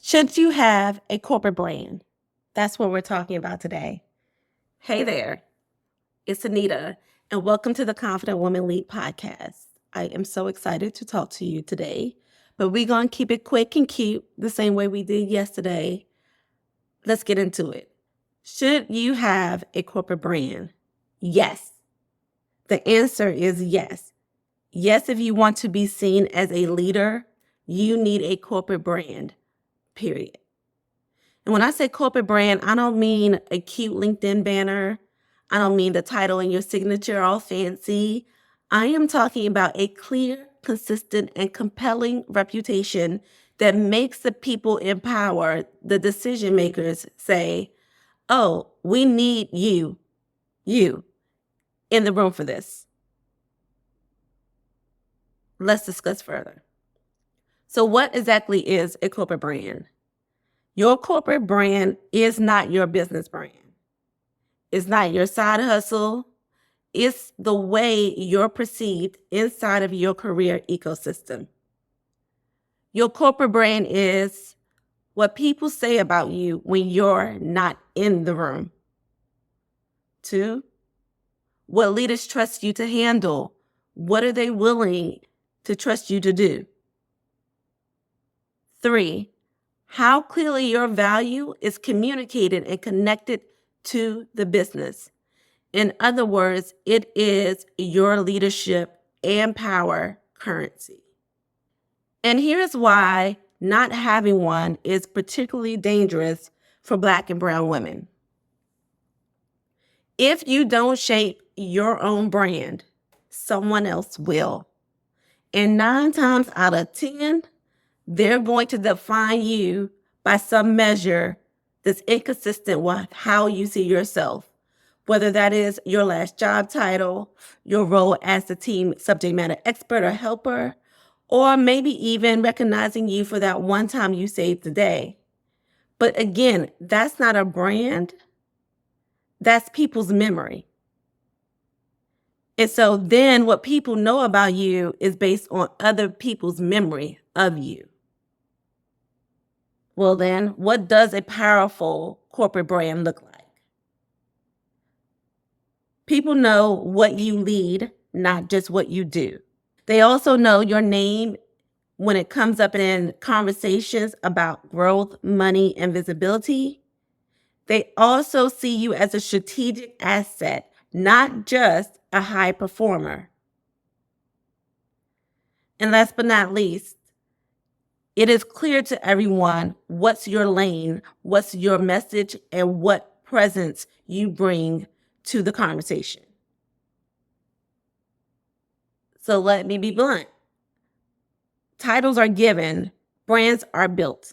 Should you have a corporate brand? That's what we're talking about today. Hey there, it's Anita, and welcome to the Confident Woman Lead podcast. I am so excited to talk to you today, but we're going to keep it quick and cute the same way we did yesterday. Let's get into it. Should you have a corporate brand? Yes. The answer is yes. Yes, if you want to be seen as a leader, you need a corporate brand, period. And when I say corporate brand, I don't mean a cute LinkedIn banner. I don't mean the title in your signature all fancy. I am talking about a clear, consistent, and compelling reputation that makes the people in power, the decision makers, say, oh, we need you in the room for this. Let's discuss further. So what exactly is a corporate brand? Your corporate brand is not your business brand. It's not your side hustle. It's the way you're perceived inside of your career ecosystem. Your corporate brand is what people say about you when you're not in the room. 2, what leaders trust you to handle. What are they willing to trust you to do? 3, how clearly your value is communicated and connected to the business. In other words, it is your leadership and power currency. And here's why not having one is particularly dangerous for Black and brown women. If you don't shape your own brand, someone else will. And 9 times out of 10, they're going to define you by some measure that's inconsistent with how you see yourself. Whether that is your last job title, your role as the team subject matter expert or helper, or maybe even recognizing you for that one time you saved the day. But again, that's not a brand. That's people's memory. And so then what people know about you is based on other people's memory of you. Well then, what does a powerful corporate brand look like? People know what you lead, not just what you do. They also know your name when it comes up in conversations about growth, money, and visibility. They also see you as a strategic asset, not just a high performer. And last but not least, it is clear to everyone what's your lane, what's your message, and what presence you bring to the conversation. So let me be blunt. Titles are given, brands are built.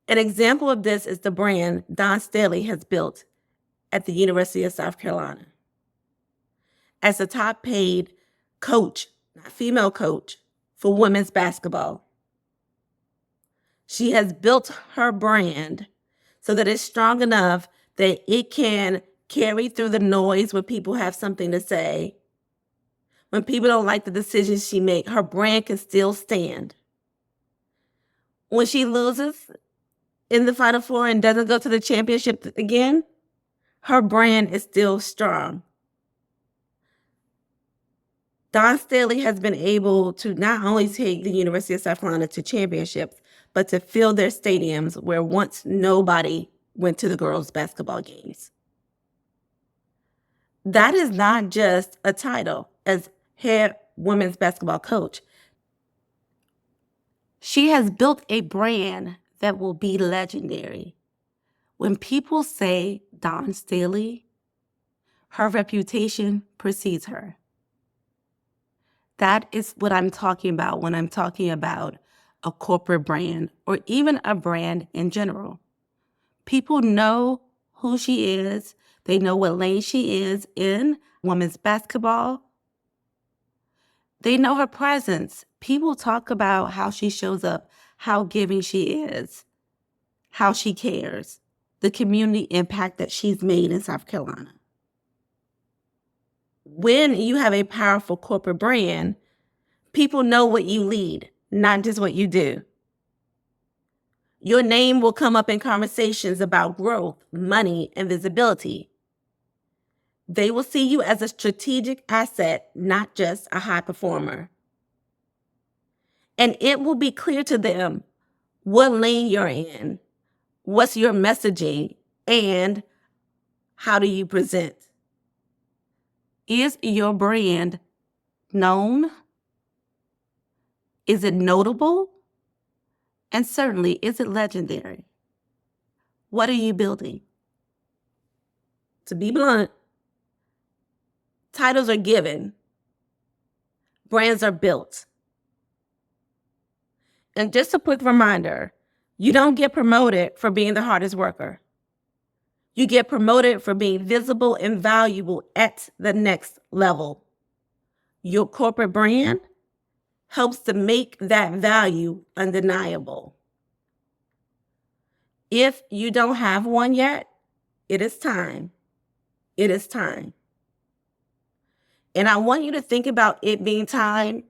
An example of this is the brand Dawn Staley has built at the University of South Carolina. As a top paid coach, not female coach, for women's basketball. She has built her brand so that it's strong enough that it can carry through the noise when people have something to say. When people don't like the decisions she makes, her brand can still stand. When she loses in the Final Four and doesn't go to the championship again, her brand is still strong. Dawn Staley has been able to not only take the University of South Carolina to championships, but to fill their stadiums where once nobody went to the girls' basketball games. That is not just a title as head women's basketball coach. She has built a brand that will be legendary. When people say Dawn Staley, her reputation precedes her. That is what I'm talking about when I'm talking about a corporate brand or even a brand in general. People know who she is. They know what lane she is in women's basketball. They know her presence. People talk about how she shows up, how giving she is, how she cares, the community impact that she's made in South Carolina. When you have a powerful corporate brand, people know what you lead, not just what you do. Your name will come up in conversations about growth, money, and visibility. They will see you as a strategic asset, not just a high performer. And it will be clear to them what lane you're in, what's your messaging, and how do you present. Is your brand known? Is it notable? And certainly, is it legendary? What are you building? To be blunt, titles are given, brands are built. And just a quick reminder, you don't get promoted for being the hardest worker. You get promoted for being visible and valuable at the next level. Your corporate brand helps to make that value undeniable. If you don't have one yet, it is time. It is time. And I want you to think about it being time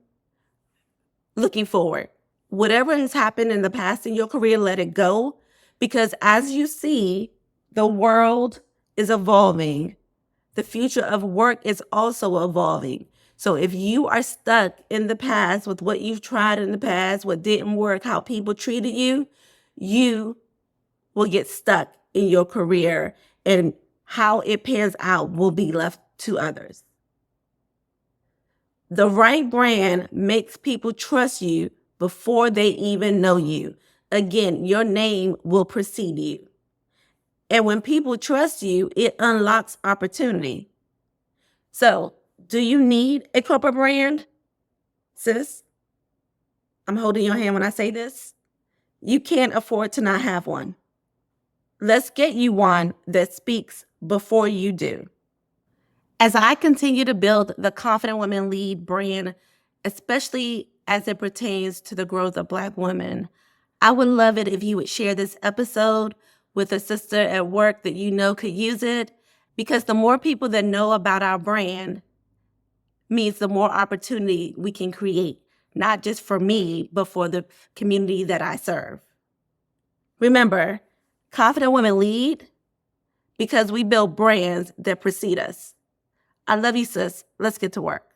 looking forward. Whatever has happened in the past in your career, let it go. Because as you see, the world is evolving. The future of work is also evolving. So if you are stuck in the past with what you've tried in the past, what didn't work, how people treated you, you will get stuck in your career, and how it pans out will be left to others. The right brand makes people trust you before they even know you. Again, your name will precede you. And when people trust you, it unlocks opportunity. So, do you need a corporate brand? Sis, I'm holding your hand when I say this. You can't afford to not have one. Let's get you one that speaks before you do. As I continue to build the Confident Women Lead brand, especially as it pertains to the growth of Black women, I would love it if you would share this episode with a sister at work that you know could use it, because the more people that know about our brand means the more opportunity we can create, not just for me, but for the community that I serve. Remember, Confident Women Lead because we build brands that precede us. I love you, sis. Let's get to work.